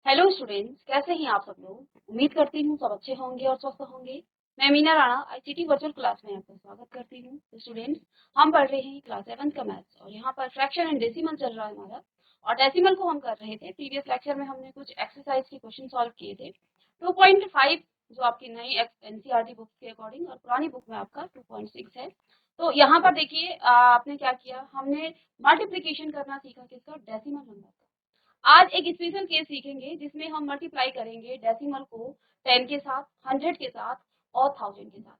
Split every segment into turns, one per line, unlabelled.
Hello students, कैसे हैं आप सब लोग। उम्मीद करती हूँ सब अच्छे होंगे और स्वस्थ होंगे। मैं Meena Rana ICT virtual class में आपका स्वागत करती हूँ। तो स्टूडेंट्स, हम पढ़ रहे हैं क्लास 7 का मैथ्स और यहाँ पर फ्रैक्शन एंड डेसिमल चल रहा है हमारा। और डेसिमल को हम कर रहे थे। प्रीवियस लेक्चर में हमने कुछ एक्सरसाइज के क्वेश्चन सॉल्व किए थे। 2.5 जो आपकी नई एनसीईआरटी बुक के अकॉर्डिंग और पुरानी बुक में आपका 2.6 है। तो यहाँ पर देखिए आपने क्या किया, हमने मल्टीप्लीकेशन करना सीखा किसका, डेसिमल नंबर का। आज एक स्पेशल केस सीखेंगे जिसमें हम मल्टीप्लाई करेंगे डेसिमल को 10 के साथ, 100 के साथ और 1000 के साथ।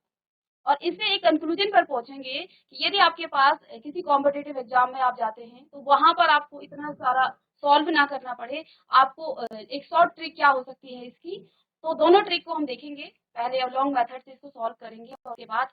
और इससे एक कंक्लूजन पर पहुंचेंगे कि यदि आपके पास किसी कॉम्पिटेटिव एग्जाम में आप जाते हैं तो वहां पर आपको इतना सारा सॉल्व ना करना पड़े। आपको एक शॉर्ट ट्रिक क्या हो सकती है इसकी, तो दोनों ट्रिक को हम देखेंगे। पहले लॉन्ग मेथड से इसको सॉल्व करेंगे और उसके बाद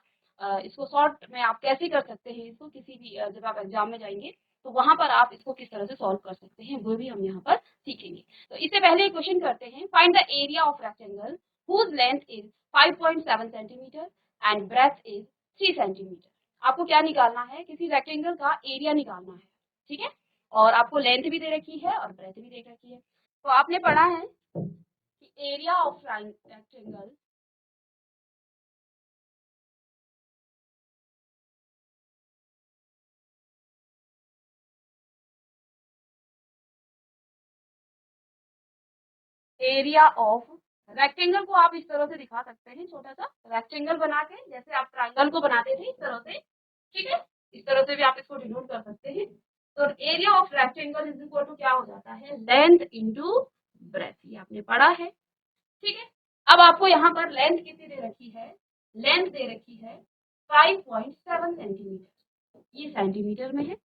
इसको शॉर्ट में आप कैसे कर सकते हैं इसको, किसी भी जब आप एग्जाम में जाएंगे तो वहां पर आप इसको किस तरह से सॉल्व कर सकते हैं वो भी हम यहाँ पर सीखेंगे। तो इससे पहले एक क्वेश्चन करते हैं। Find the area of rectangle whose length is 5.7 centimetre and breadth is 3 centimetre. आपको क्या निकालना है, किसी रेक्टेंगल का एरिया निकालना है, ठीक है। और आपको लेंथ भी दे रखी है और ब्रेथ भी दे रखी है। तो आपने पढ़ा है कि area of rectangle area of rectangle को आप इस तरह से दिखा सकते हैं, छोटा सा रेक्टेंगल बना के, जैसे आप ट्रायंगल को बनाते थे इस तरह से, ठीक है। इस तरह से भी आप इसको डिनोट कर सकते हैं। तो area of rectangle is equal to क्या हो जाता है, लेंथ इंटू ब्रेथ, ये आपने पढ़ा है, ठीक है। अब आपको यहाँ पर लेंथ कितनी दे रखी है, लेंथ दे रखी है 5.7 सेंटीमीटर, ये सेंटीमीटर में है।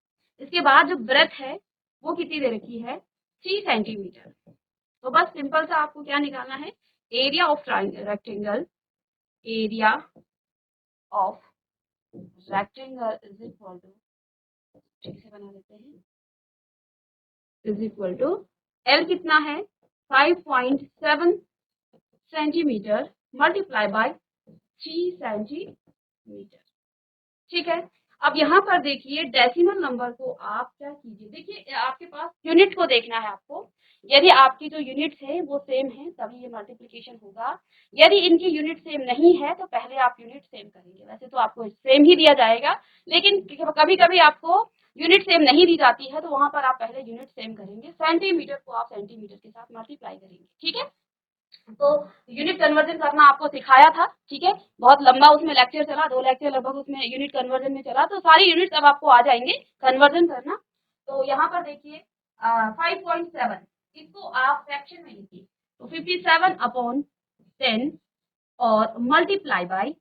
इसके बाद जो ब्रेथ है वो कितनी दे रखी है, 3 सेंटीमीटर। तो बस सिंपल सा आपको क्या निकालना है, area of rectangle, area of rectangle is equal to, ठीक से बना लेते हैं, इज इक्वल टू एल कितना है 5.7 सेंटीमीटर मल्टीप्लाई बाय 3 सेंटीमीटर, ठीक है। अब यहाँ पर देखिए डेसिमल नंबर को आप क्या कीजिए, देखिए आपके पास यूनिट को देखना है आपको। यदि आपकी जो यूनिट्स है वो सेम है तभी ये मल्टीप्लिकेशन होगा। यदि इनकी यूनिट सेम नहीं है तो पहले आप यूनिट सेम करेंगे। वैसे तो आपको सेम ही दिया जाएगा, लेकिन कभी कभी आपको यूनिट सेम नहीं दी जाती है तो वहां पर आप पहले यूनिट सेम करेंगे। सेंटीमीटर को आप सेंटीमीटर के साथ मल्टीप्लाई करेंगे, ठीक है। तो यूनिट कन्वर्जन करना आपको सिखाया था, ठीक है। बहुत लंबा उसमें लेक्चर चला, 2 लेक्चर लगभग उसमें यूनिट कन्वर्जन में चला। तो सारी यूनिट्स अब आपको आ जाएंगे कन्वर्जन करना। तो यहाँ पर देखिए 5.7 इसको आप फ्रैक्शन में लिखिए, तो 57/10 और मल्टीप्लाई बाय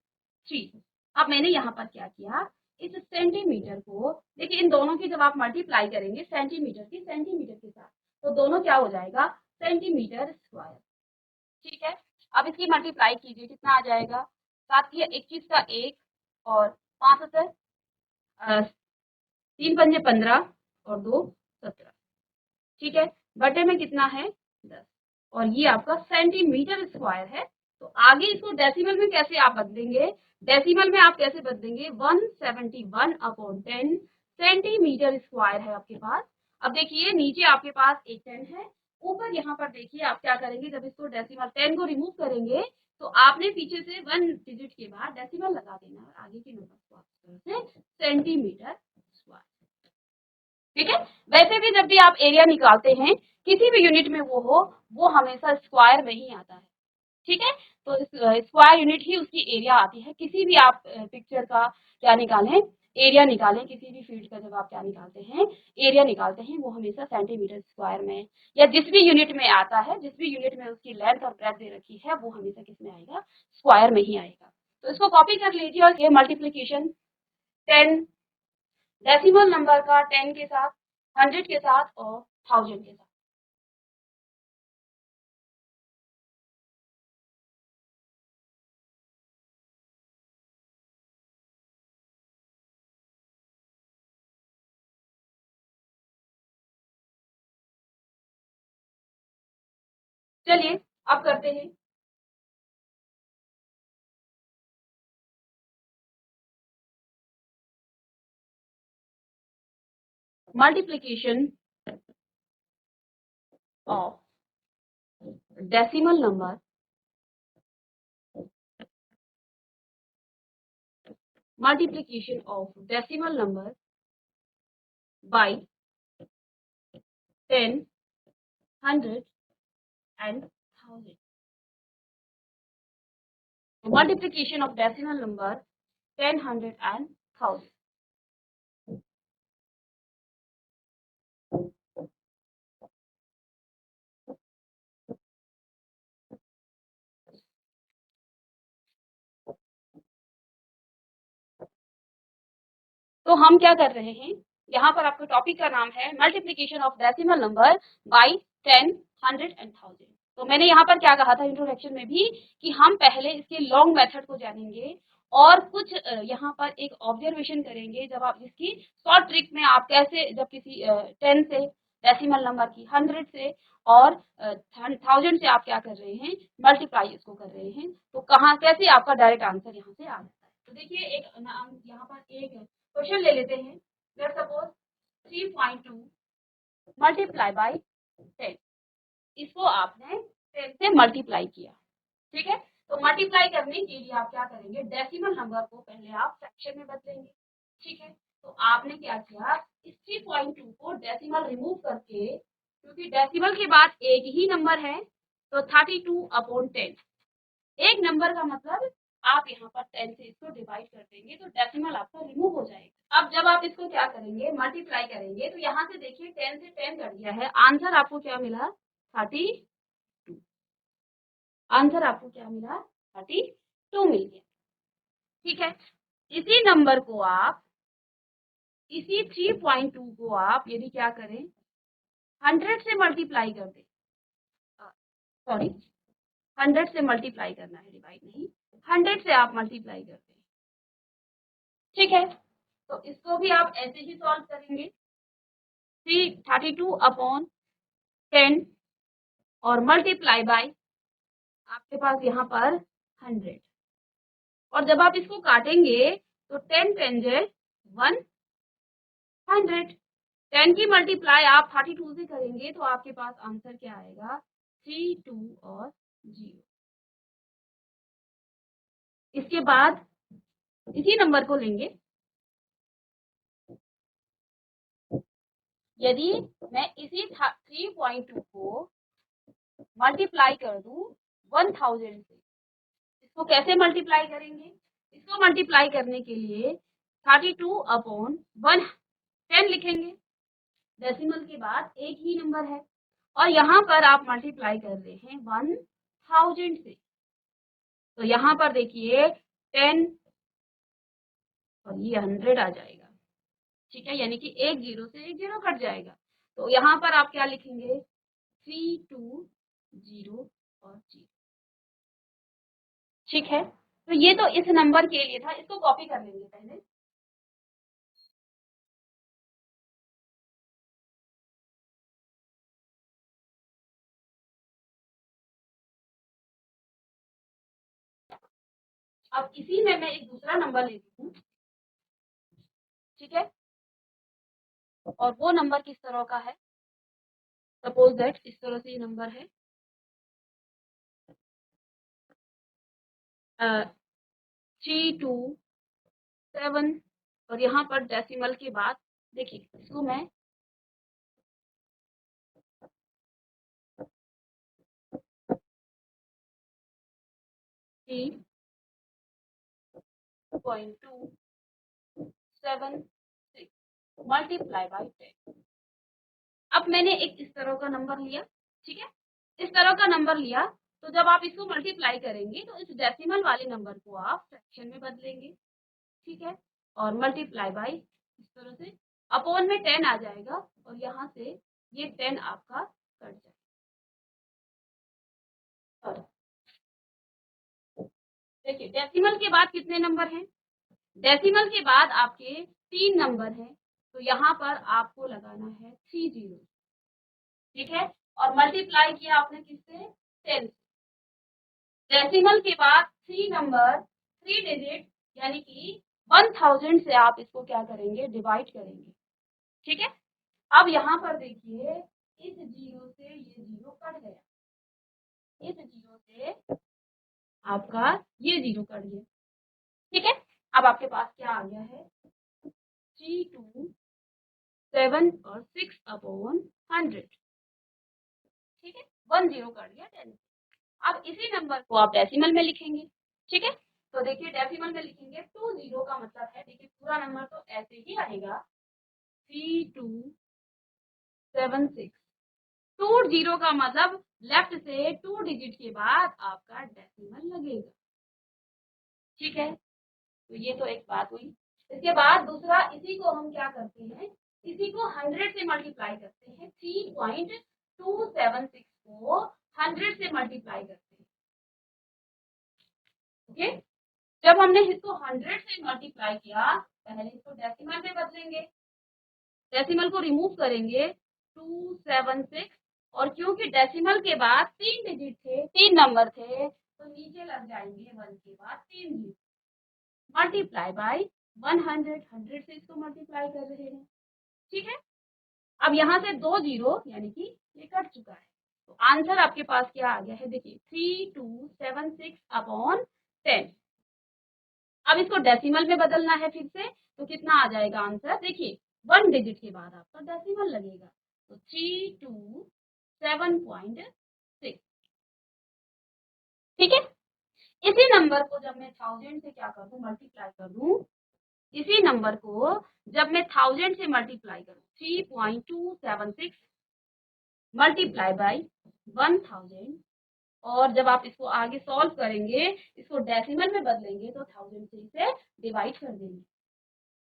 3। अब मैंने यहाँ पर क्या किया, इस सेंटीमीटर को देखिए, इन दोनों की जब आप मल्टीप्लाई करेंगे सेंटीमीटर के साथ तो दोनों क्या हो जाएगा, सेंटीमीटर स्क्वायर, ठीक है। अब इसकी मल्टीप्लाई कीजिए, कितना आ जाएगा, 7 का 1 और 5 से 3 पंजे 15 और 2 17, ठीक है। बटे में कितना है 10 और ये आपका सेंटीमीटर स्क्वायर है। तो आगे इसको डेसिमल में कैसे आप बदलेंगे, डेसिमल में आप कैसे बदलेंगे, 171/10 सेंटीमीटर स्क्वायर है आपके पास। अब देखिए नीचे आपके पास एक 10 है, ऊपर यहाँ पर देखिए आप क्या करेंगे, जब इसको डेसिमल 10 को रिमूव करेंगे तो आपने पीछे से 1 डिजिट के बाद डेसिमल लगा देना और आगे के नंबर को आप सेंटीमीटर स्क्वायर, ठीक है। वैसे भी जब भी आप एरिया निकालते हैं किसी भी यूनिट में वो हो, वो हमेशा स्क्वायर में ही आता है, ठीक है। तो स्क्वायर यूनिट ही उसकी एरिया आती है। किसी भी आप पिक्चर का क्या निकालें, एरिया निकालें, किसी भी फील्ड का जब आप क्या निकालते हैं, एरिया निकालते हैं, वो हमेशा सेंटीमीटर स्क्वायर में या जिस भी यूनिट में आता है, जिस भी यूनिट में उसकी लेंथ और ब्रेथ दे रखी है, वो हमेशा किस में आएगा, स्क्वायर में ही आएगा। तो इसको कॉपी कर लीजिए और ये मल्टीप्लीकेशन 10 डेसिमल नंबर का 10 के साथ, 100 के साथ और 1000 के साथ। चलिए अब करते हैं multiplication of decimal number multiplication of decimal number by 10, 100 and 1000. Multiplication of decimal number 10, 100 and 1000. तो हम क्या कर रहे हैं, यहाँ पर आपके टॉपिक का नाम है multiplication of decimal number by 10, 100 and 1000। तो मैंने यहाँ पर क्या कहा था इंट्रोडक्शन में भी कि हम पहले इसके लॉन्ग मेथड को जानेंगे और कुछ यहाँ पर एक ऑब्जर्वेशन करेंगे जब आप इसकी शॉर्ट ट्रिक में आप कैसे जब किसी 10 से डेसिमल नंबर की 100 से और 1000 से आप क्या कर रहे हैं, मल्टीप्लाई इसको कर रहे हैं, तो कहाँ कैसे आपका डायरेक्ट आंसर यहाँ से आ जाता है। तो देखिए एक यहाँ पर एक क्वेश्चन ले लेते हैं। लेट्स सपोज 3.2 मल्टीप्लाई बाय 10, इसको आपने 10 से मल्टीप्लाई किया, ठीक है। तो मल्टीप्लाई करने के लिए आप क्या करेंगे, डेसिमल नंबर को पहले आप फ्रैक्शन में बदलेंगे, ठीक है। तो आपने क्या किया, इस 3.2 को डेसिमल रिमूव करके, क्योंकि डेसिमल के बाद एक ही नंबर है तो 32/10, एक नंबर का मतलब आप यहाँ पर 10 से इसको डिवाइड कर देंगे तो डेसिमल आपका रिमूव हो जाएगा। अब जब आप इसको क्या करेंगे, मल्टीप्लाई करेंगे, तो यहाँ से देखिए 10 से 10 कट गया है, आंसर आपको क्या मिला, 32। आंसर आपको क्या मिला, 32 मिल गया, ठीक है। इसी नंबर को आप, इसी 3.2 को आप यदि क्या करें 100 से मल्टीप्लाई कर दें, सॉरी 100 से मल्टीप्लाई करना है, डिवाइड नहीं, 100 से आप मल्टीप्लाई करते हैं, ठीक है। तो इसको भी आप ऐसे ही सॉल्व करेंगे, 32/10 और मल्टीप्लाई बाय आपके पास यहाँ पर 100, और जब आप इसको काटेंगे तो 10 10 100, 10 की मल्टीप्लाई आप 32 से करेंगे तो आपके पास आंसर क्या आएगा, 3, 2 और 0। इसके बाद इसी नंबर को लेंगे, यदि मैं इसी 3.2 को मल्टीप्लाई कर दूं 1000 से, इसको कैसे मल्टीप्लाई करेंगे, इसको मल्टीप्लाई करने के लिए 32/10 लिखेंगे, डेसिमल के बाद एक ही नंबर है और यहाँ पर आप मल्टीप्लाई कर रहे हैं 1000 से, तो यहाँ पर देखिए 10 और ये 100 आ जाएगा, ठीक है, यानी कि एक जीरो से एक जीरो कट जाएगा। तो यहाँ पर आप क्या लिखेंगे, 3, 2, 0 और 0, ठीक है। तो ये तो इस नंबर के लिए था, इसको कॉपी कर लेंगे पहले। अब इसी में मैं एक दूसरा नंबर लेती हूँ, ठीक है, और वो नंबर किस तरह का है, सपोज दैट इस तरह से ये नंबर है 327 और यहाँ पर डेसिमल के बाद देखिए इसको मैं थ्री 2.276 मल्टीप्लाई बाई 10। अब मैंने एक इस तरह का नंबर लिया, ठीक है, इस तरह का नंबर लिया, तो जब आप इसको मल्टीप्लाई करेंगे तो इस डेसिमल वाले नंबर को आप फ्रैक्शन में बदलेंगे, ठीक है, और मल्टीप्लाई बाई इस तरह से अपॉन में 10 आ जाएगा और यहाँ से ये 10 आपका कट जाएगा। देखिए डेसिमल के बाद कितने नंबर हैं, डेसिमल के बाद आपके 3 नंबर हैं, तो यहाँ पर आपको लगाना है 3 0, ठीक है, और मल्टीप्लाई किया आपने किससे, 10। डेसिमल के बाद 3 नंबर 3 डिजिट यानी कि 1000 से आप इसको क्या करेंगे, डिवाइड करेंगे, ठीक है। अब यहाँ पर देखिए इस जीरो से ये जीरो कट गया, इस जीरो से आपका ये जीरो कट गया। ठीक है, अब आपके पास क्या आ गया है 3 2 7 और 6 अपॉन 100। ठीक है, 1 जीरो कट गया 10। अब इसी नंबर को आप डेसिमल में लिखेंगे। ठीक है, तो देखिए डेसिमल में लिखेंगे 2 जीरो का मतलब है, देखिए पूरा नंबर तो ऐसे ही आएगा 3 2 7 6। 2 जीरो का मतलब लेफ्ट से 2 डिजिट के बाद आपका डेसिमल लगेगा। ठीक है, तो ये तो एक बात हुई। इसके बाद दूसरा, इसी को हम क्या करते हैं, इसी को 100 से मल्टीप्लाई करते हैं। 3.276 को 100 से मल्टीप्लाई करते हैं। ओके, जब हमने इसको 100 से मल्टीप्लाई किया, पहले इसको डेसिमल में बदलेंगे, डेसिमल को रिमूव करेंगे 276, और क्योंकि डेसिमल के बाद 3 डिजिट थे, 3 नंबर थे, तो नीचे लग जाएंगे 1 के बाद 3 जीरो, मल्टीप्लाई बाय 100, 100 से इसको मल्टीप्लाई कर रहे हैं। ठीक है, अब यहाँ से 2 जीरो यानी कि ये कट चुका है, तो आंसर आपके पास क्या आ गया है, देखिए 3276 अपॉन 10। अब इसको डेसिमल में बदलना है फिर से, तो कितना आ जाएगा आंसर, देखिए 1 डिजिट के बाद आपका डेसिमल लगेगा, तो 327.6। ठीक है, इसी नंबर को जब मैं 1000 से क्या कर दूं, मल्टीप्लाई कर दूं, इसी नंबर को जब मैं 1000 से मल्टीप्लाई करूं, 3.276 मल्टीप्लाई बाय 1000, और जब आप इसको आगे सॉल्व करेंगे, इसको डेसिमल में बदलेंगे, तो 1000 से इसे डिवाइड कर देंगे,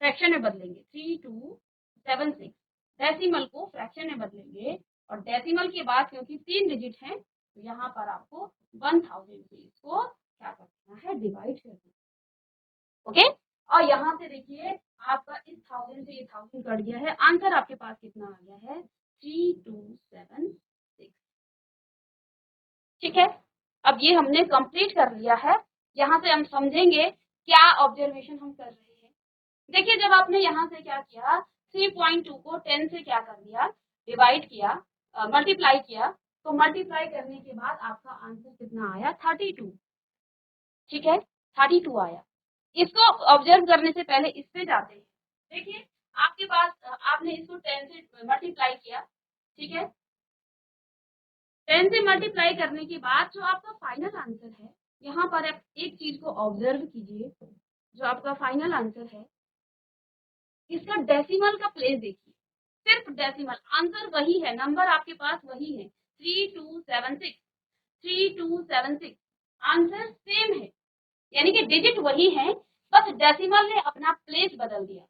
फ्रैक्शन में बदलेंगे 3276, डेसिमल को फ्रैक्शन में बदलेंगे, और डेसिमल के बाद क्योंकि 3 डिजिट हैं, तो यहाँ पर आपको 1000 से इसको क्या करना है, डिवाइड कर देना। ओके, और यहाँ से देखिए आपका इस 1000 से ये 1000 कट गया है, आंसर आपके पास कितना आ गया है 3276। ठीक है, अब ये हमने कंप्लीट कर लिया है। यहाँ से हम समझेंगे क्या ऑब्जर्वेशन हम कर रहे हैं। देखिए जब आपने यहाँ से क्या किया, 3.2 को 10 से क्या कर दिया, डिवाइड किया, मल्टीप्लाई किया, तो मल्टीप्लाई करने के बाद आपका आंसर कितना आया 32। ठीक है, 32 आया। इसको ऑब्जर्व करने से पहले इस पे जाते हैं। देखिए आपके पास आपने इसको 10 से मल्टीप्लाई किया, ठीक है, 10 से मल्टीप्लाई करने के बाद जो आपका फाइनल आंसर है, यहाँ पर आप एक चीज को ऑब्जर्व कीजिए, जो आपका फाइनल आंसर है, इसका डेसिमल का प्लेस देखिए, सिर्फ डेसिमल, आंसर वही है, नंबर आपके पास वही है 3276, 3276, आंसर सेम है, यानी कि डिजिट वही है, बस डेसिमल ने अपना प्लेस बदल दिया।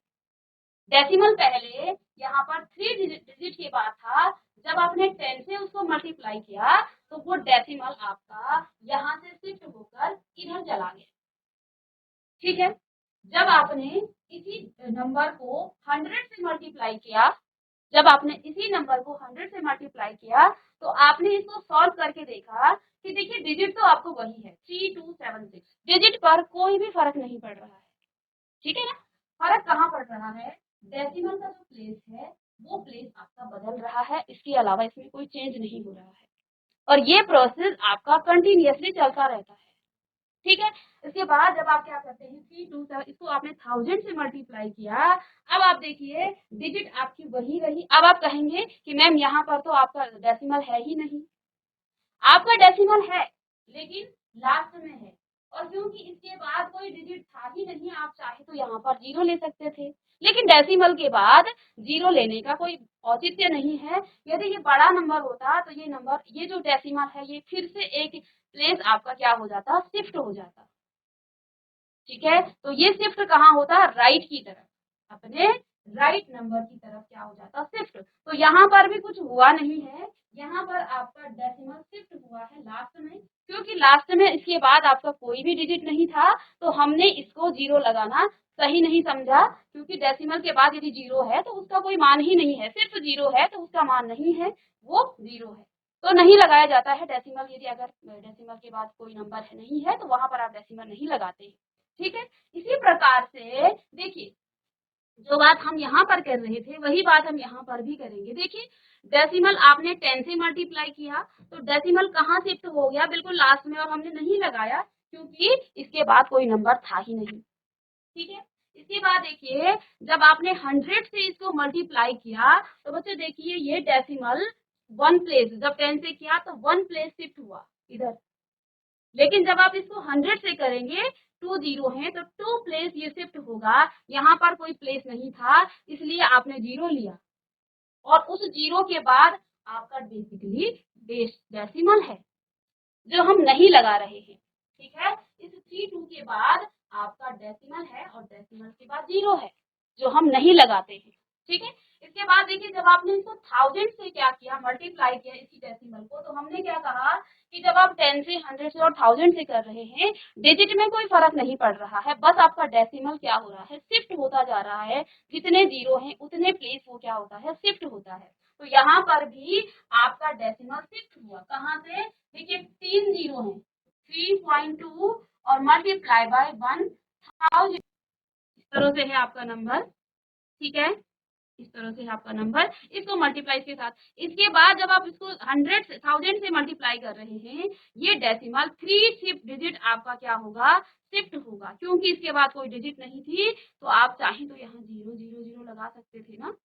डेसिमल पहले यहाँ पर 3 डिजिट के बाद था, जब आपने 10 से उसको मल्टीप्लाई किया, तो वो डेसिमल आपका यहाँ से शिफ्ट होकर इधर चला गया। ठीक है, जब आपने इसी नंबर को 100 से मल्टीप्लाई किया, जब आपने इसी नंबर को 100 से मल्टीप्लाई किया, तो आपने इसको सॉल्व करके देखा कि देखिए डिजिट तो आपको वही है 3276, डिजिट पर कोई भी फर्क नहीं पड़ रहा है। ठीक है ना, फर्क कहाँ पड़ रहा है, डेसिमल का जो प्लेस है वो प्लेस आपका बदल रहा है, इसके अलावा इसमें कोई चेंज नहीं हो रहा है, और ये प्रोसेस आपका कंटिन्यूअसली चलता रहता है। ठीक है, इसके बाद जब आप क्या करते हैं 327, इसको आपने 1000 से मल्टीप्लाई किया, अब आप देखिए डिजिट आपकी वही रही। अब आप कहेंगे कि मैम यहाँ पर तो आपका डेसिमल है ही नहीं, आपका डेसिमल है लेकिन लास्ट में है, और क्योंकि इसके बाद कोई डिजिट था ही नहीं, आप चाहे तो यहाँ पर जीरो ले सकते थे, लेकिन डेसिमल के बाद जीरो लेने का कोई औचित्य नहीं है। यदि ये बड़ा नंबर होता तो ये नंबर, ये जो डेसिमल है, ये फिर से एक प्लेस आपका क्या हो जाता, शिफ्ट हो जाता। ठीक है, तो ये शिफ्ट कहाँ होता, राइट की तरफ, अपने राइट नंबर की तरफ क्या हो जाता, शिफ्ट। तो यहाँ पर भी कुछ हुआ नहीं है, यहाँ पर आपका डेसिमल शिफ्ट हुआ है लास्ट में, क्योंकि लास्ट में इसके बाद आपका कोई भी डिजिट नहीं था, तो हमने इसको जीरो लगाना सही नहीं समझा, क्योंकि डेसिमल के बाद यदि जीरो है तो उसका कोई मान ही नहीं है, सिर्फ जीरो है तो उसका मान नहीं है, वो जीरो है, तो नहीं लगाया जाता है डेसिमल। यदि अगर डेसिमल के बाद कोई नंबर है नहीं है, तो वहां पर आप डेसिमल नहीं लगाते हैं। ठीक है, इसी प्रकार से देखिए जो बात हम यहाँ पर कर रहे थे, वही बात हम यहाँ पर भी करेंगे। देखिए डेसिमल आपने 10 से मल्टीप्लाई किया, तो डेसिमल कहाँ शिफ्ट हो गया, बिल्कुल लास्ट में, और हमने नहीं लगाया क्योंकि इसके बाद कोई नंबर था ही नहीं। ठीक है, इसके बाद देखिए जब आपने 100 से इसको मल्टीप्लाई किया तो बच्चों देखिए ये डेसिमल 1 प्लेस, जब 10 से किया तो 1 प्लेस शिफ्ट हुआ इधर, लेकिन जब आप इसको 100 से करेंगे 2 जीरो है तो 2 प्लेस ये शिफ्ट होगा। यहाँ पर कोई प्लेस नहीं था इसलिए आपने जीरो लिया, और उस जीरो के बाद आपका बेसिकली डेसिमल है जो हम नहीं लगा रहे हैं। ठीक है, इस 3 2 के बाद आपका डेसिमल है और डेसिमल के बाद जीरो है जो हम नहीं लगाते हैं। ठीक है, इसके बाद देखिए जब आपने इसको 1000 से क्या किया, मल्टीप्लाई किया इसी डेसिमल को, तो हमने क्या कहा कि जब आप 10 से 100 से और 1000 से कर रहे हैं डिजिट में कोई फर्क नहीं पड़ रहा है, बस आपका डेसिमल क्या हो रहा है, शिफ्ट होता जा रहा है। जितने जीरो हैं उतने प्लेस वो क्या होता है, शिफ्ट होता है। तो यहाँ पर भी आपका डेसिमल शिफ्ट हुआ, कहाँ से, देखिए 3 जीरो है, 3.2 और मल्टीप्लाई बाय 1000, इस तरह से है आपका नंबर। ठीक है, इस तरह से है आपका नंबर, इसको मल्टीप्लाई के साथ। इसके बाद जब आप इसको 1000 से मल्टीप्लाई कर रहे हैं ये डेसिमल 3 शिफ्ट डिजिट आपका क्या होगा, शिफ्ट होगा, क्योंकि इसके बाद कोई डिजिट नहीं थी तो आप चाहें तो यहाँ 0 0 0 लगा सकते थे ना।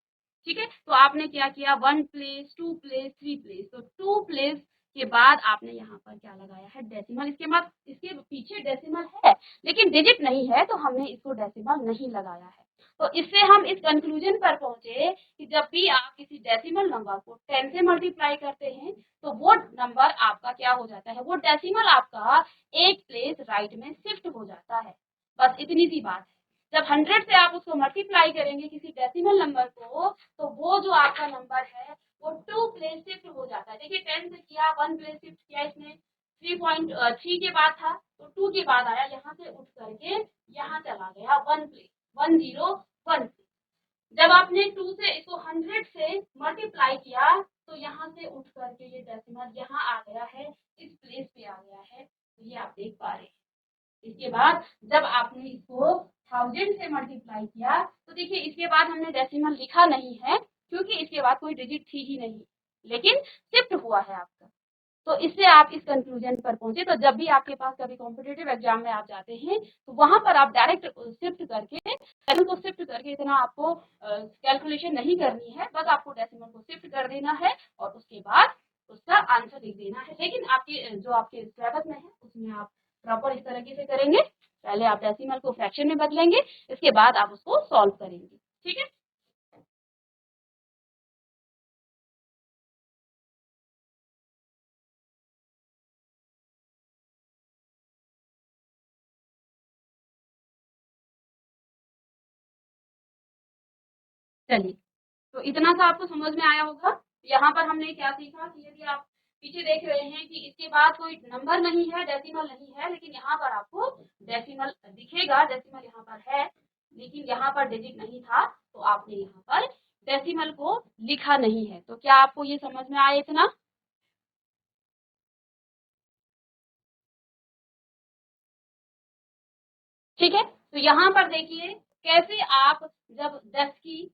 ठीक है, तो आपने क्या किया, 1 प्लेस 2 प्लेस 3 प्लेस, तो 2 प्लेस के बाद आपने यहाँ पर क्या लगाया है, डेसिमल। इसके बाद इसके पीछे डेसिमल है लेकिन डिजिट नहीं है तो हमने इसको डेसिमल नहीं लगाया है। तो इससे हम इस कंक्लूजन पर पहुंचे कि जब भी आप किसी डेसिमल नंबर को 10 से मल्टीप्लाई करते हैं तो वो नंबर आपका क्या हो जाता है, वो डेसिमल आपका एक प्लेस राइट में शिफ्ट हो जाता है। बस इतनी सी बात है। जब 100 से आप उसको मल्टीप्लाई करेंगे किसी डेसिमल नंबर को तो वो जो आपका नंबर है वो 2 प्लेस शिफ्ट हो जाता है। देखिए 10 से किया 1 प्लेस शिफ्ट किया इसने, 3.3 के बाद था तो 2 के बाद आया, यहाँ से उठ करके यहाँ चला गया 1 प्लेस, 1 0 1। जब आपने 2 से इसको 100 से मल्टीप्लाई किया तो यहाँ से उठ करके ये डेसिमल यहाँ आ गया है, इस प्लेस पे आ गया है, तो ये आप देख पा रहे हैं। इसके बाद जब आपने इसको 1000 से मल्टीप्लाई किया तो देखिए इसके बाद हमने डेसिमल लिखा नहीं है क्योंकि इसके बाद कोई डिजिट थी ही नहीं, लेकिन शिफ्ट हुआ है आपका। तो इससे आप इस कंक्लूजन पर पहुंचे। तो जब भी आपके पास कभी कॉम्पिटिटिव एग्जाम में आप जाते हैं तो वहां पर आप डायरेक्ट शिफ्ट करके, डेसिमल को शिफ्ट करके इतना आपको कैलकुलेशन नहीं करनी है, बस आपको डेसिमल को शिफ्ट कर देना है और उसके बाद उसका आंसर लिख देना है। लेकिन आपके जो आपके सिलेबस में है उसमें आप प्रॉपर इस तरीके से करेंगे, पहले आप डेसिमल को फ्रैक्शन में बदलेंगे, इसके बाद आप उसको सॉल्व करेंगे। ठीक है, चलिए, तो इतना सा आपको समझ में आया होगा। यहाँ पर हमने क्या सीखा कि यदि आप पीछे देख रहे हैं कि इसके बाद कोई नंबर नहीं है, डेसिमल नहीं है, लेकिन यहाँ पर आपको डेसिमल दिखेगा, डेसिमल यहाँ पर है लेकिन यहाँ पर डिजिट नहीं था तो आपने यहाँ पर डेसिमल को लिखा नहीं है। तो क्या आपको ये समझ में आया इतना? ठीक है, तो यहाँ पर देखिए कैसे आप जब 10 की,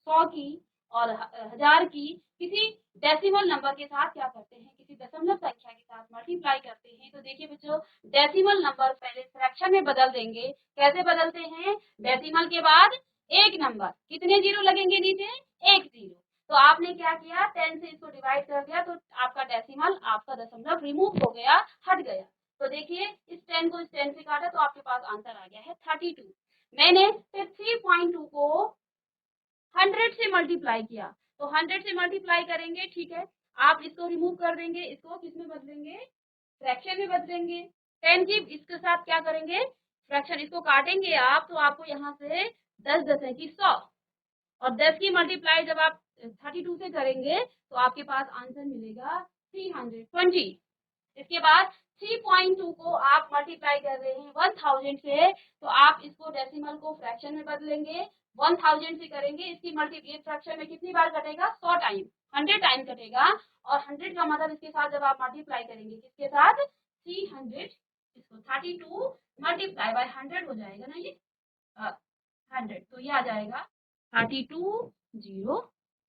100 की और 1000 की किसी डेसिमल नंबर के साथ क्या करते हैं, किसी दशमलव संख्या के साथ मल्टीप्लाई करते हैं। तो देखिए बच्चों, डेसिमल नंबर पहले फ्रैक्शन में बदल देंगे। कैसे बदलते हैं, डेसिमल के बाद एक नंबर, कितने जीरो लगेंगे नीचे, एक जीरो। तो आपने क्या किया, 10 से इसको डिवाइड कर दिया तो आपका डेसिमल, आपका दशमलव रिमूव हो गया, हट गया। तो देखिए इस 10 को इस 10 से काटा तो आपके पास आंसर आ गया है 32। मैंने फिर 3.2 को 100 से मल्टीप्लाई किया, तो 100 से मल्टीप्लाई करेंगे, ठीक है, आप इसको रिमूव कर देंगे, इसको किस में बदलेंगे, फ्रैक्शन में बदलेंगे। 10 की इसके साथ क्या करेंगे, फ्रैक्शन, इसको काटेंगे आप तो आपको यहाँ से 10 10 की 100, और 10 की मल्टीप्लाई जब आप 32 से करेंगे तो आपके पास आंसर मिलेगा 320। इसके बाद 3.2 को आप मल्टीप्लाई कर रहे हैं 1000 से, तो आप इसको डेसिमल को फ्रैक्शन में बदलेंगे, 1000 से करेंगे, इसकी मल्टीप्लाई फ्रैक्शन में कितनी बार कटेगा, 100 टाइम, 100 टाइम कटेगा। और 100 का मतलब इसके साथ जब आप मल्टीप्लाई करेंगे किसके साथ, 300, इसको 32 मल्टीप्लाई बाय 100 हो जाएगा ना ये 100, तो ये आ जाएगा 32 0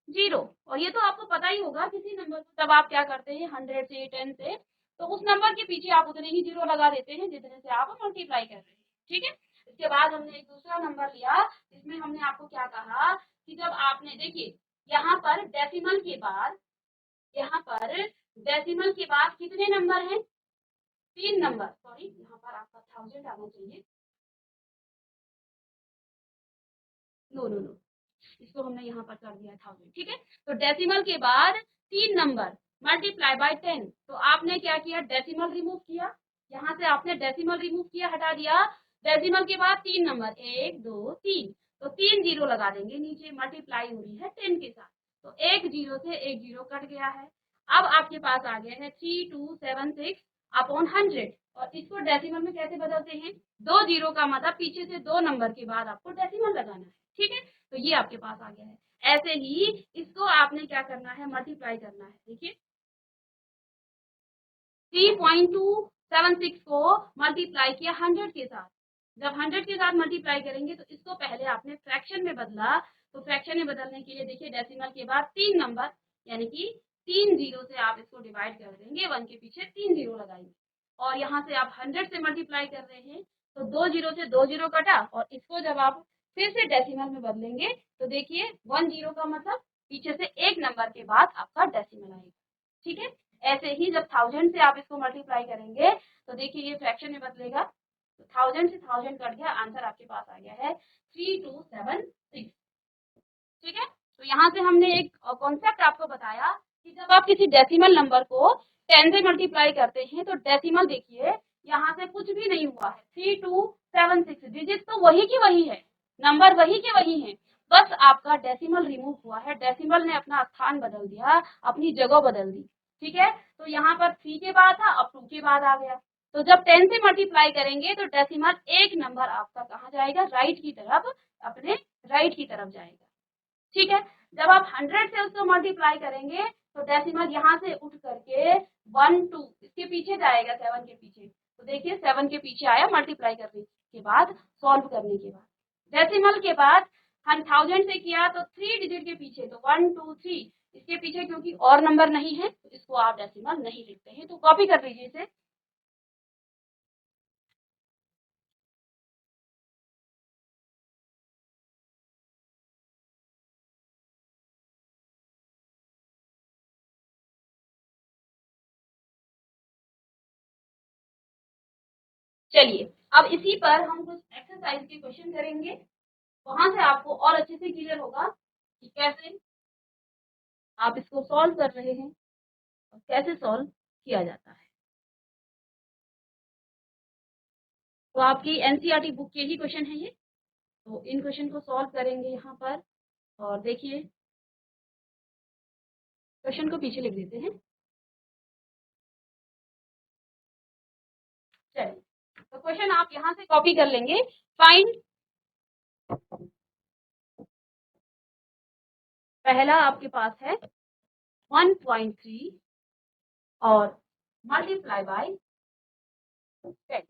0। और ये तो आपको पता ही होगा, किसी नंबर को जब आप क्या करते हैं 100 से 10 से, तो उस नंबर के पीछे आप उतने ही 0 लगा देते हैं जितने से आप मल्टीप्लाई कर रहे हैं। ठीक है, इसके बाद हमने एक दूसरा नंबर लिया, इसमें हमने आपको क्या कहा कि जब आपने देखिए यहाँ पर डेसिमल के बाद, यहाँ पर डेसिमल के बाद कितने नंबर हैं, 3 नंबर। सॉरी, यहाँ पर आपका 1000 आना चाहिए। नो नो नो, इसको हमने यहाँ पर कर दिया 1000। ठीक है, तो डेसिमल के बाद 3 नंबर मल्टीप्लाई बाय 10। तो आपने क्या किया, डेसिमल रिमूव किया, यहाँ से आपने डेसिमल रिमूव किया, हटा दिया। डेसिमल के बाद 3 नंबर, 1 2 3, तो 3 जीरो लगा देंगे नीचे, मल्टीप्लाई हो रही है 10 के साथ, तो एक जीरो से एक जीरो कट गया है। अब आपके पास आ गया है 3276 अपॉन 100। और इसको डेसिमल में कैसे बदलते हैं, दो जीरो का मतलब पीछे से दो नंबर के बाद आपको डेसिमल लगाना है। ठीक है, तो ये आपके पास आ गया है। ऐसे ही इसको आपने क्या करना है, मल्टीप्लाई करना है। देखिए 3.276 को मल्टीप्लाई किया 100 के साथ। जब 100 के साथ मल्टीप्लाई करेंगे तो इसको पहले आपने फ्रैक्शन में बदला, तो फ्रैक्शन में बदलने के लिए देखिए डेसिमल के बाद 3 नंबर, यानी कि 3 जीरो से आप इसको डिवाइड कर देंगे, 1 के पीछे 3 जीरो लगाएंगे। और यहाँ से आप 100 से मल्टीप्लाई कर रहे हैं, तो 2 जीरो से 2 जीरो कटा, और इसको जब आप फिर से डेसिमल में बदलेंगे तो देखिए 1 जीरो का मतलब पीछे से एक नंबर के बाद आपका डेसिमल आएगा। ठीक है, ऐसे ही जब 1000 से आप इसको मल्टीप्लाई करेंगे तो देखिए ये फ्रैक्शन में बदलेगा, तो 1000 से 1000 कट गया, आंसर आपके पास आ गया है 3276। ठीक है, तो यहाँ से हमने एक कॉन्सेप्ट आपको बताया कि जब आप किसी डेसिमल नंबर को 10 से मल्टीप्लाई करते हैं तो डेसिमल देखिए यहाँ से कुछ भी नहीं हुआ है, 3276 डिजिट तो वही की वही है, नंबर वही के वही है, बस आपका डेसिमल रिमूव हुआ है, डेसिमल ने अपना स्थान बदल दिया, अपनी जगह बदल दी। ठीक है, तो यहाँ पर 3 के बाद था, अब 2 के बाद आ गया, तो जब 10 से मल्टीप्लाई करेंगे तो डेसिमल एक नंबर आपका कहाँ जाएगा, राइट की तरफ, अपने राइट की तरफ जाएगा। ठीक है, जब आप 100 से उसको मल्टीप्लाई करेंगे तो डेसिमल यहाँ से उठ करके 1 2 इसके पीछे जाएगा, 7 के पीछे, तो देखिए 7 के पीछे आया मल्टीप्लाई करने के बाद, सॉल्व करने के बाद। डेसिमल के बाद 1000 से किया तो 3 डिजिट के पीछे, तो 1 2 3 इसके पीछे क्योंकि और नंबर नहीं है तो इसको आप डेसिमल नहीं लिखते हैं, तो कॉपी कर लीजिए इसे। चलिए, अब इसी पर हम कुछ एक्सरसाइज के क्वेश्चन करेंगे, वहां से आपको और अच्छे से क्लियर होगा कि कैसे आप इसको सॉल्व कर रहे हैं और कैसे सॉल्व किया जाता है। तो आपकी एनसीईआरटी बुक के ही क्वेश्चन है ये, तो इन क्वेश्चन को सॉल्व करेंगे यहाँ पर। और देखिए क्वेश्चन को पीछे लिख देते हैं। चलिए, तो क्वेश्चन आप यहाँ से कॉपी कर लेंगे। फाइंड, पहला आपके पास है 1.3 और मल्टीप्लाई बाय 10।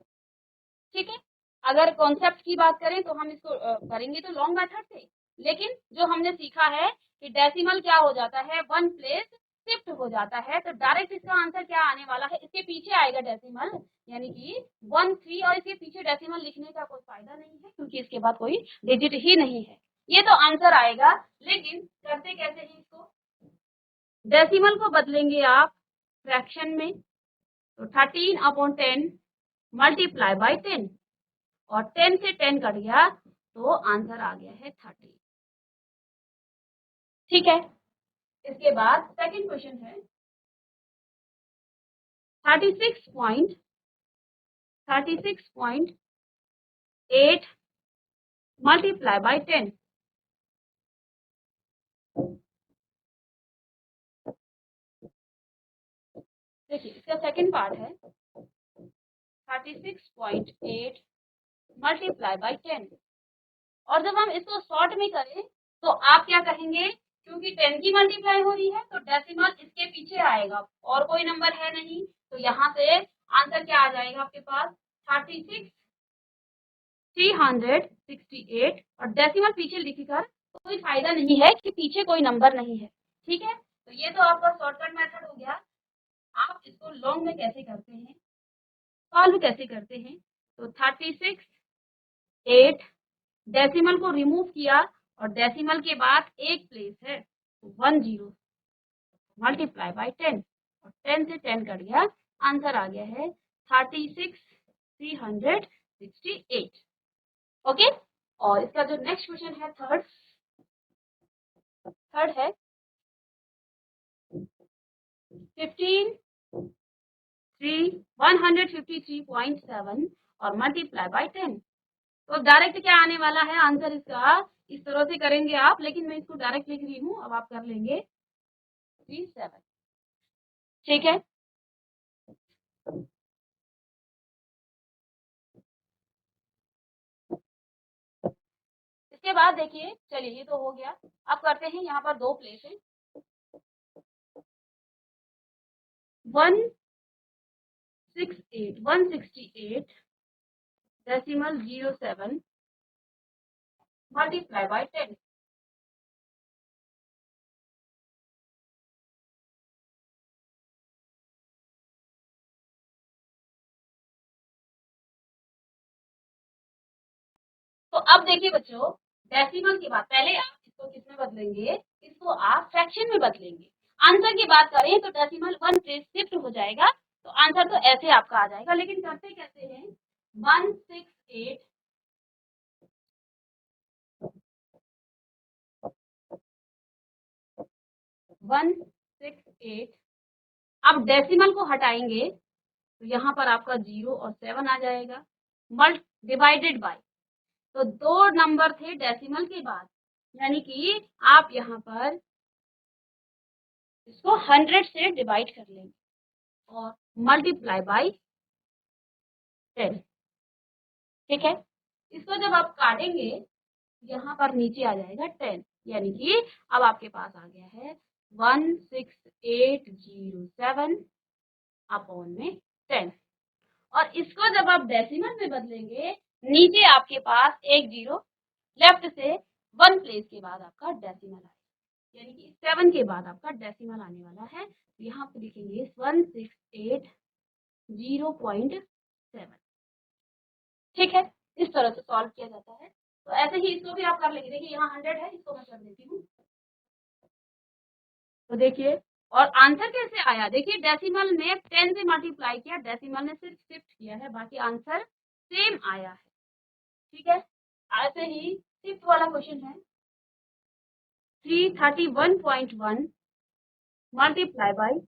ठीक है, अगर कॉन्सेप्ट की बात करें तो हम इसको करेंगे तो लॉन्ग मेथड से, लेकिन जो हमने सीखा है कि डेसिमल क्या हो जाता है, 1 प्लेस शिफ्ट हो जाता है, तो डायरेक्ट इसका आंसर क्या आने वाला है, इसके पीछे आएगा डेसिमल, यानी कि 1 3, और इसके पीछे डेसिमल लिखने का कोई फायदा नहीं है क्योंकि इसके बाद कोई डिजिट ही नहीं है, ये तो आंसर आएगा। लेकिन करते कैसे हैं इसको, डेसिमल को बदलेंगे आप फ्रैक्शन में, तो 13/10 मल्टीप्लाई बाय 10, और 10 से 10 कट गया तो आंसर आ गया है 30। ठीक है, इसके बाद सेकंड क्वेश्चन है 36.8 मल्टीप्लाई बाय 10। देखिए इसका सेकंड पार्ट है 36.8 मल्टीप्लाई बाय 10, और जब हम इसको शॉर्ट में करें तो आप क्या कहेंगे, क्योंकि 10 की मल्टीप्लाई हो रही है तो डेसिमल इसके पीछे आएगा और कोई नंबर है नहीं, तो यहाँ से आंसर क्या आ जाएगा आपके पास, 36 368, और डेसिमल पीछे लिखकर कोई फायदा नहीं है कि पीछे कोई नंबर नहीं है। ठीक है, तो ये तो आपका शॉर्टकट मेथड हो गया। आप इसको लॉन्ग में कैसे करते हैं, सॉल्व कैसे करते हैं? तो 36 8 डेसिमल को रिमूव किया और डेसिमल के बाद एक प्लेस है 10 मल्टीप्लाई बाय 10 और 10 से 10 कट गया, आंसर आ गया है 36,368। ओके, और इसका जो नेक्स्ट क्वेश्चन है थर्ड है 153.7 और मल्टीप्लाई बाय 10। तो डायरेक्ट क्या आने वाला है आंसर इसका, इस तरह से करेंगे आप, लेकिन मैं इसको डायरेक्ट लिख रही हूँ, अब आप कर लेंगे 37। ठीक है, इसके बाद देखिए, चलिए ये तो हो गया। अब करते हैं, यहाँ पर दो प्लेस है 168 डेसिमल 07 मल्टीप्लाई बाय 10। तो अब देखिए बच्चों, डेसिमल की बात, पहले आप इसको किस में बदलेंगे, इसको आप फ्रैक्शन में बदलेंगे। आंसर की बात करें तो डेसिमल 1 प्लेस शिफ्ट हो जाएगा, तो आंसर तो ऐसे आपका आ जाएगा। लेकिन करते कैसे हैं, 168 अब डेसिमल को हटाएंगे तो यहाँ पर आपका 0 और 7 आ जाएगा, मल्ट डिवाइडेड बाय, तो दो नंबर थे डेसिमल के बाद, यानी कि आप यहाँ पर इसको 100 से डिवाइड कर लेंगे और मल्टीप्लाई बाय 10। ठीक है, इसको जब आप काटेंगे यहाँ पर नीचे आ जाएगा 10, यानी कि अब आपके पास आ गया है 16807 अपॉन में 10। और इसको जब आप डेसिमल में बदलेंगे, नीचे आपके पास एक जीरो, लेफ्ट से 1 प्लेस के बाद आपका डेसिमल आएगा, यानी कि 7 के बाद आपका डेसिमल आने वाला है। यहाँ पे लिखेंगे 168.0.7। ठीक है, इस तरह से सॉल्व किया जाता है। तो ऐसे ही इसको भी आप कर लेंगे। देखिए यहाँ 100 है, इसको मैं कर देती हूँ। तो देखिए, और आंसर कैसे आया, देखिए डेसिमल में 10 से मल्टीप्लाई किया, डेसिमल ने सिर्फ शिफ्ट किया है, बाकी आंसर सेम आया है। ठीक है, ऐसे ही फिफ्थ वाला क्वेश्चन है 331.1 मल्टीप्लाई बाय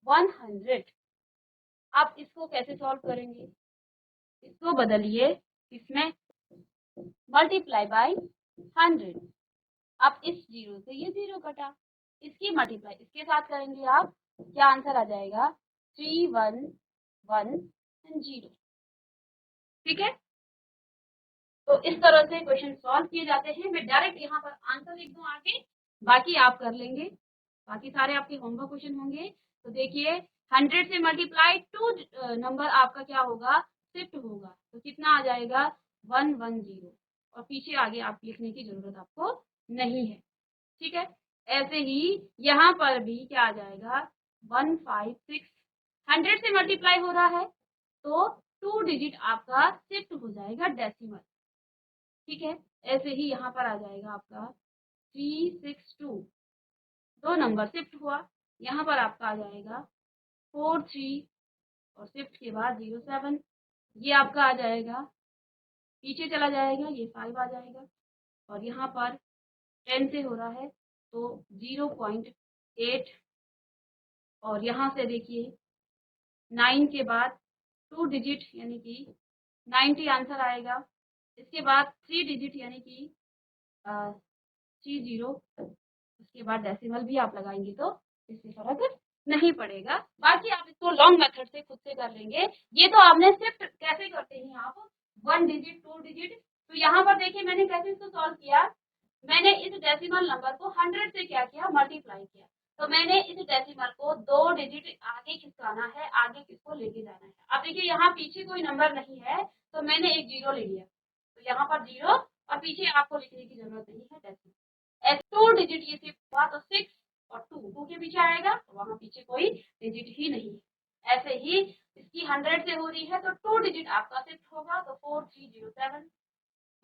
100। आप इसको कैसे सॉल्व करेंगे, इसको बदलिए, इसमें मल्टीप्लाई बाय 100। अब इस जीरो से ये जीरो कटा, इसकी मल्टीप्लाई इसके साथ करेंगे आप, क्या आंसर आ जाएगा 311 ठीक है, तो इस तरह से क्वेश्चन सॉल्व किए जाते हैं। मैं डायरेक्ट यहाँ पर आंसर लिख दूं आगे, बाकी आप कर लेंगे, बाकी सारे आपके होमवर्क क्वेश्चन होंगे। तो देखिए 100 से मल्टीप्लाई 2 नंबर आपका क्या होगा, शिफ्ट होगा, तो कितना आ जाएगा 110, और पीछे आगे आप लिखने की जरूरत आपको नहीं है। ठीक है, ऐसे ही यहाँ पर भी क्या आ जाएगा 156, 100 से मल्टीप्लाई हो रहा है तो 2 डिजिट आपका शिफ्ट हो जाएगा डेसिमल। ठीक है, ऐसे ही यहाँ पर आ जाएगा आपका 362, 2 नंबर शिफ्ट हुआ, यहाँ पर आपका आ जाएगा 43 और शिफ्ट के बाद 07, ये आपका आ जाएगा, पीछे चला जाएगा, ये 5 आ जाएगा, और यहाँ पर 10 से हो रहा है तो 0.8, और यहाँ से देखिए 9 के बाद 2 डिजिट यानी कि 90 आंसर आएगा, इसके बाद 3 डिजिट यानी कि 30, उसके बाद डेसिमल भी आप लगाएंगे तो इससे फर्क नहीं पड़ेगा। बाकी आप इसको लॉन्ग मेथड से खुद से कर लेंगे। ये तो आपने शिफ्ट कैसे करते हैं आप, 1 डिजिट 2 डिजिट, तो यहाँ पर देखिए मैंने कैसे इसको सॉल्व किया, मैंने इस डेसिमल नंबर को 100 से क्या किया, मल्टीप्लाई किया, तो मैंने इस डेसिमल को 2 डिजिट आगे खिसकाना है, आगे किसको लेके जाना है। अब देखिए यहाँ पीछे कोई नंबर नहीं है, तो मैंने एक जीरो ले लिया, तो यहाँ पर जीरो और पीछे आपको लिखने की जरूरत नहीं है डेसिमल। ऐसे 2 डिजिट ये शिफ्ट हुआ तो 6 और 2 के पीछे आएगा, तो वहां पीछे कोई डिजिट ही नहीं है। ऐसे ही इसकी 100 से हो रही है तो 2 डिजिट आपका शिफ्ट होगा तो 4307।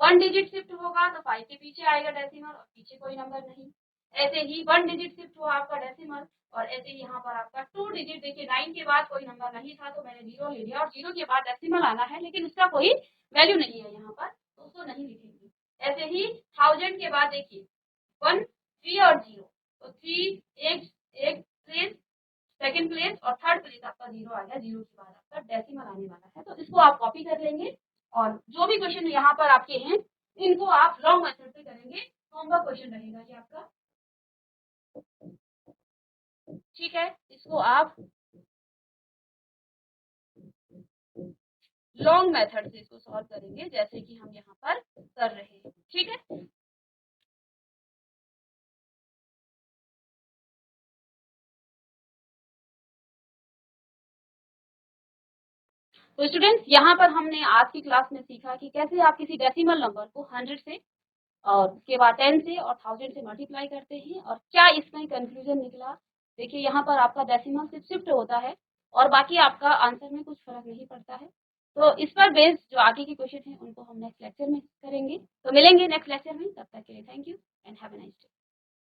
1 डिजिट शिफ्ट होगा तो 5 के पीछे आएगा डेसिमल और पीछे कोई नंबर नहीं। ऐसे ही 1 डिजिट शिफ्ट हुआ आपका डेसिमल और ऐसे ही यहाँ पर आपका 2 डिजिट, देखिए 9 के बाद कोई नंबर नहीं था तो मैंने 0 ले लिया और 0 के बाद डेसिमल आना है लेकिन उसका कोई वैल्यू नहीं है यहाँ पर, तो उसको नहीं लिखेंगे। ऐसे ही 1000 के बाद देखिए 1, 3 और 0, तो 3 एक प्लेस, सेकंड प्लेस और थर्ड प्लेस आपका 0 आ गया, 0 के बाद आपका डेसिमल आने वाला है, तो इसको आप कॉपी कर लेंगे और जो भी क्वेश्चन यहाँ पर आपके हैं इनको आप लॉन्ग मेथड से करेंगे। होमवर्क क्वेश्चन रहेगा ये आपका, ठीक है। इसको आप लॉन्ग मेथड से इसको सॉल्व करेंगे जैसे कि हम यहाँ पर कर रहे हैं, ठीक है। तो स्टूडेंट्स यहाँ पर हमने आज की क्लास में सीखा कि कैसे आप किसी डेसिमल नंबर को 100 से और उसके बाद 10 से और 1000 से मल्टीप्लाई करते हैं और क्या इसमें कंक्लूजन निकला। देखिए यहाँ पर आपका डेसिमल से शिफ्ट होता है और बाकी आपका आंसर में कुछ फर्क नहीं पड़ता है। तो इस पर बेस्ड जो आगे के क्वेश्चन हैं उनको हम नेक्स्ट लेक्चर में करेंगे। तो मिलेंगे नेक्स्ट लेक्चर में, तब तक के लिए thank you and have a nice day.